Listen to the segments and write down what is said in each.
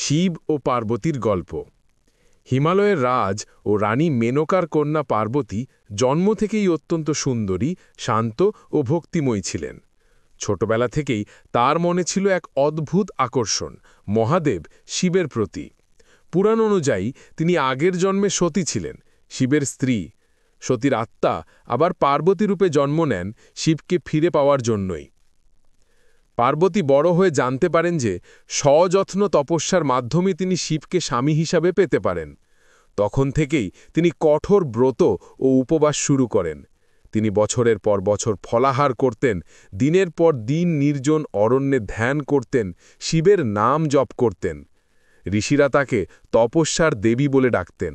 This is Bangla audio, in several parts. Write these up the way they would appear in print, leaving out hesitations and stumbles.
শিব ও পার্বতীর গল্প। হিমালয়ের রাজ ও রানী মেনকার কন্যা পার্বতী জন্ম থেকেই অত্যন্ত সুন্দরী, শান্ত ও ভক্তিময়ী ছিলেন। ছোটবেলা থেকেই তার মনে ছিল এক অদ্ভুত আকর্ষণ, মহাদেব শিবের প্রতি। পুরাণ অনুযায়ী তিনি আগের জন্মে সতী ছিলেন, শিবের স্ত্রী। সতীর আত্মা আবার পার্বতী রূপে জন্ম নেন শিবকে ফিরে পাওয়ার জন্যই। পার্বতী বড় হয়ে জানতে পারেন যে সযত্ন তপস্যার মাধ্যমে তিনি শিবকে স্বামী হিসাবে পেতে পারেন। তখন থেকেই তিনি কঠোর ব্রত ও উপবাস শুরু করেন। তিনি বছরের পর বছর ফলাহার করতেন, দিনের পর দিন নির্জন অরণ্যে ধ্যান করতেন, শিবের নাম জপ করতেন। ঋষিরা তাকে তপস্যার দেবী বলে ডাকতেন।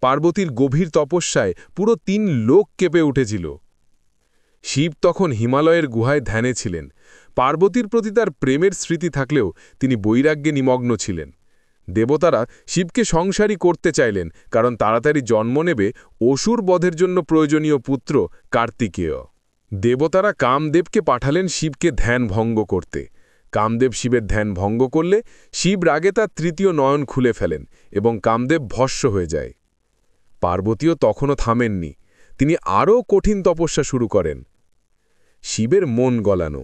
পার্বতীর গভীর তপস্যায় পুরো 3 লোক কেঁপে উঠেছিল। শিব তখন হিমালয়ের গুহায় ধ্যানে ছিলেন। পার্বতীর প্রতি তার প্রেমের স্মৃতি থাকলেও তিনি বৈরাগ্যে নিমগ্ন ছিলেন। দেবতারা শিবকে সংসারী করতে চাইলেন, কারণ তাড়াতাড়ি জন্ম নেবে অসুর বধের জন্য প্রয়োজনীয় পুত্র কার্তিকেয়। দেবতারা কামদেবকে পাঠালেন শিবকে ধ্যান ভঙ্গ করতে। কামদেব শিবের ধ্যান ভঙ্গ করলে শিব রাগে তার 3য় নয়ন খুলে ফেলেন এবং কামদেব ভস্ম হয়ে যায়। পার্বতীও তখনও থামেননি। তিনি আরও কঠিন তপস্যা শুরু করেন। শিবের মন গলানো।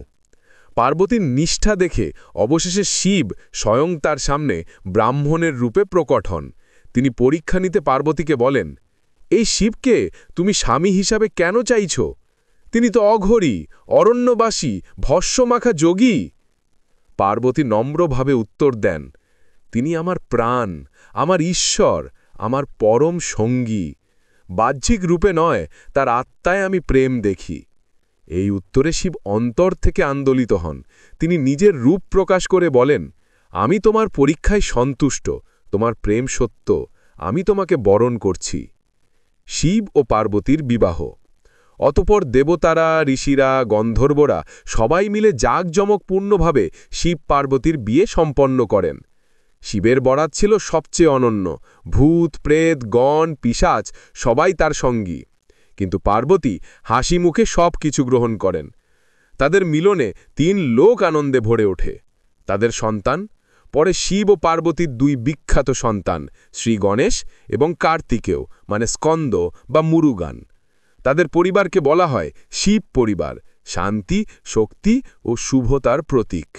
পার্বতীর নিষ্ঠা দেখে অবশেষে শিব স্বয়ং তার সামনে ব্রাহ্মণের রূপে প্রকট হন। তিনি পরীক্ষা নিতে পার্বতীকে বলেন, এই শিবকে তুমি স্বামী হিসাবে কেন চাইছ? তিনি তো অঘরী, অরণ্যবাসী, ভস্মমাখা যোগী। পার্বতী নম্রভাবে উত্তর দেন, তিনি আমার প্রাণ, আমার ঈশ্বর, আমার পরম সঙ্গী। বাহ্যিক রূপে নয়, তার আত্মায় আমি প্রেম দেখি। এই উত্তরে শিব অন্তর থেকে আন্দোলিত হন। তিনি নিজের রূপ প্রকাশ করে বলেন, আমি তোমার পরীক্ষায় সন্তুষ্ট, তোমার প্রেম সত্য, আমি তোমাকে বরণ করছি। শিব ও পার্বতীর বিবাহ। অতঃপর দেবতারা, ঋষিরা, গন্ধর্বরা সবাই মিলে জাঁকজমকপূর্ণভাবে শিব পার্বতীর বিয়ে সম্পন্ন করেন। শিবের বরাত ছিল সবচেয়ে অনন্য। ভূত, প্রেত, গণ, পিশাচ সবাই তার সঙ্গী। কিন্তু পার্বতী হাসি মুখে সব কিছু গ্রহণ করেন। তাদের মিলনে 3 লোক আনন্দে ভরে ওঠে। তাদের সন্তান, পরে শিব ও পার্বতীর 2 বিখ্যাত সন্তান, শ্রী গণেশ এবং কার্তিকেয় মানে স্কন্দ বা মুরুগান। তাদের পরিবারকে বলা হয় শিব পরিবার, শান্তি, শক্তি ও শুভতার প্রতীক।